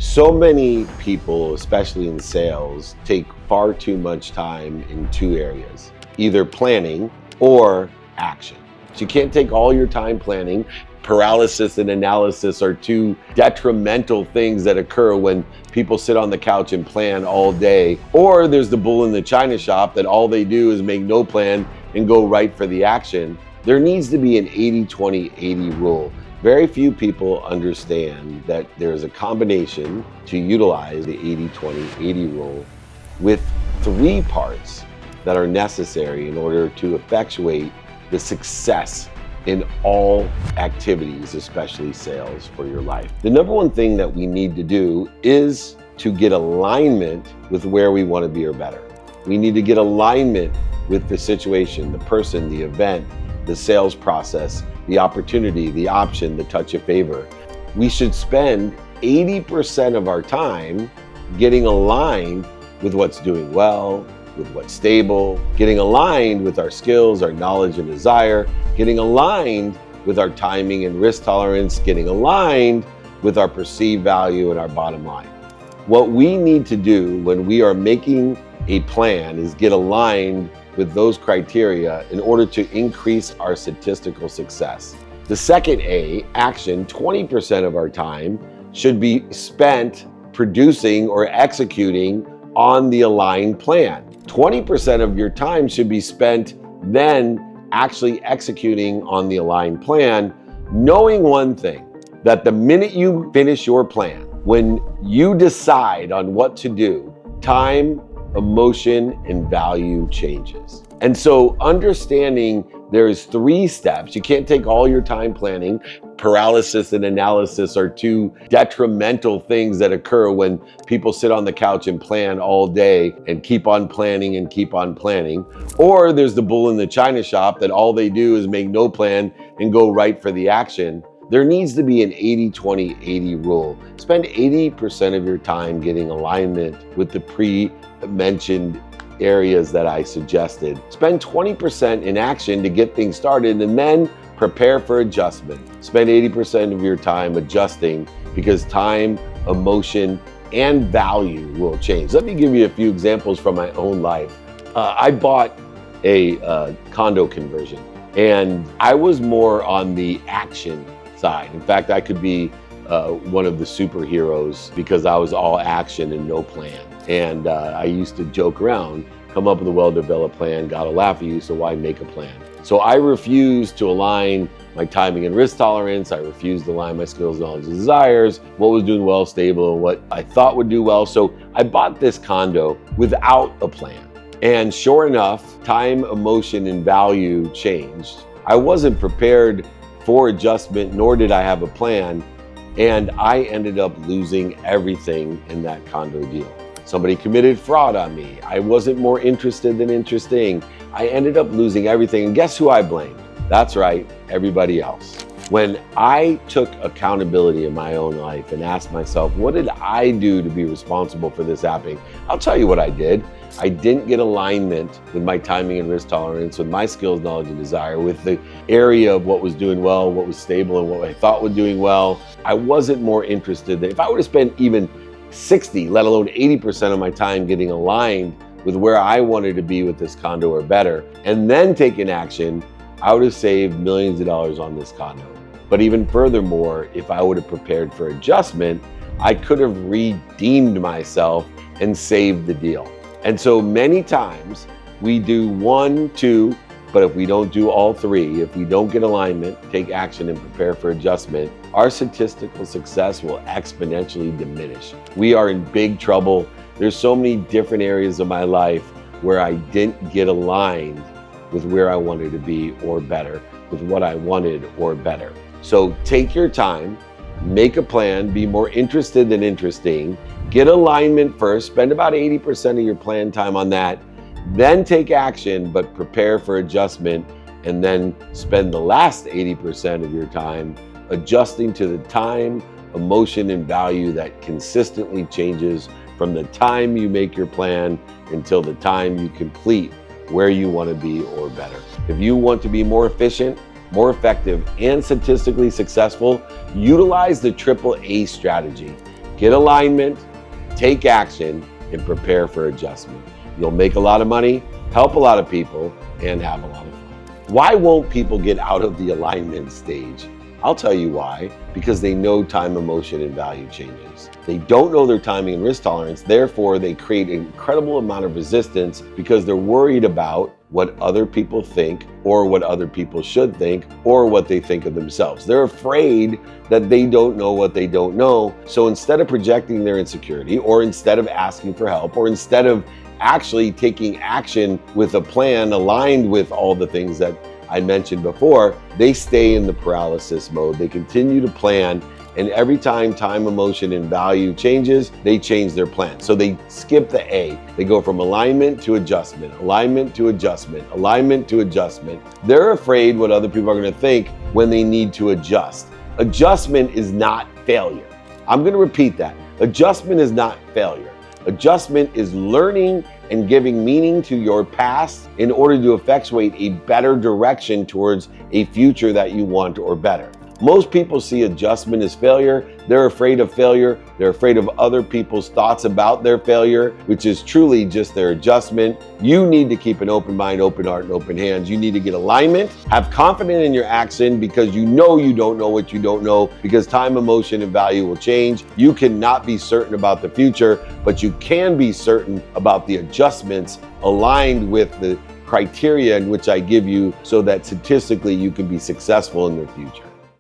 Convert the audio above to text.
So many people, especially in sales, take far too much time in two areas, either planning or action. So you can't take all your time planning. Paralysis and analysis are two detrimental things that occur when people sit on the couch and plan all day. Or there's the bull in the china shop that all they do is make no plan and go right for the action. There needs to be an 80-20-80 rule. Very few people understand that there is a combination to utilize the 80-20-80 rule with three parts that are necessary in order to effectuate the success in all activities, especially sales, for your life. The number one thing that we need to do is to get alignment with where we want to be or better. We need to get alignment with the situation, the person, the event, the sales process, the opportunity, the option, the touch of favor. We should spend 80% of our time getting aligned with what's doing well, with what's stable, getting aligned with our skills, our knowledge and desire, getting aligned with our timing and risk tolerance, getting aligned with our perceived value and our bottom line. What we need to do when we are making a plan is get aligned with those criteria in order to increase our statistical success. The second A, action, 20% of our time should be spent producing or executing on the aligned plan. 20% of your time should be spent then actually executing on the aligned plan, knowing one thing, that the minute you finish your plan, when you decide on what to do, time, emotion, and value changes. And so understanding there's three steps. You can't take all your time planning. Paralysis and analysis are two detrimental things that occur when people sit on the couch and plan all day and keep on planning and keep on planning. Or there's the bull in the china shop that all they do is make no plan and go right for the action. There needs to be an 80-20-80 rule. Spend 80% of your time getting alignment with the pre-mentioned areas that I suggested. Spend 20% in action to get things started and then prepare for adjustment. Spend 80% of your time adjusting because time, emotion, and value will change. Let me give you a few examples from my own life. I bought a condo conversion and I was more on the action side. In fact, I could be one of the superheroes because I was all action and no plan. And I used to joke around, come up with a well-developed plan, gotta laugh at you, so why make a plan? So I refused to align my timing and risk tolerance. I refused to align my skills, knowledge, and desires, what was doing well, stable, and what I thought would do well. So I bought this condo without a plan. And sure enough, time, emotion, and value changed. I wasn't prepared for adjustment, nor did I have a plan. And I ended up losing everything in that condo deal. Somebody committed fraud on me. I wasn't more interested than interesting. I ended up losing everything. And guess who I blamed? That's right, everybody else. When I took accountability in my own life and asked myself, what did I do to be responsible for this happening? I'll tell you what I did. I didn't get alignment with my timing and risk tolerance, with my skills, knowledge, and desire, with the area of what was doing well, what was stable, and what I thought was doing well. I wasn't more interested than if I would have spent even 60, let alone 80% of my time getting aligned with where I wanted to be with this condo or better, and then taken action, I would have saved millions of dollars on this condo. But even furthermore, if I would have prepared for adjustment, I could have redeemed myself and saved the deal. And so many times we do 1, 2, but if we don't do all three, if we don't get alignment, take action, and prepare for adjustment, our statistical success will exponentially diminish. We are in big trouble. There's so many different areas of my life where I didn't get aligned with where I wanted to be or better, with what I wanted or better. So take your time, make a plan, be more interested than interesting, get alignment first, spend about 80% of your plan time on that, then take action, but prepare for adjustment, and then spend the last 80% of your time adjusting to the time, emotion, and value that consistently changes from the time you make your plan until the time you complete where you want to be or better. If you want to be more efficient, more effective, and statistically successful, utilize the AAA strategy. Get alignment, take action, and prepare for adjustment. You'll make a lot of money, help a lot of people, and have a lot of fun. Why won't people get out of the alignment stage? I'll tell you why. Because they know time, emotion, and value changes. They don't know their timing and risk tolerance, therefore they create an incredible amount of resistance because they're worried about what other people think or what other people should think or what they think of themselves. They're afraid that they don't know what they don't know. So instead of projecting their insecurity, or instead of asking for help, or instead of actually taking action with a plan aligned with all the things that I mentioned before, they stay in the paralysis mode. They continue to plan, and every time time, emotion, and value changes, they change their plan. So they skip the A. They go from alignment to adjustment, alignment to adjustment, alignment to adjustment. They're afraid what other people are going to think when they need to adjust. Adjustment is not failure. I'm going to repeat that. Adjustment is not failure. Adjustment is learning and giving meaning to your past in order to effectuate a better direction towards a future that you want or better. Most people see adjustment as failure. They're afraid of failure. They're afraid of other people's thoughts about their failure, which is truly just their adjustment. You need to keep an open mind, open heart, and open hands. You need to get alignment. Have confidence in your action because you don't know what you don't know, because time, emotion, and value will change. You cannot be certain about the future, but you can be certain about the adjustments aligned with the criteria in which I give you so that statistically you can be successful in the future.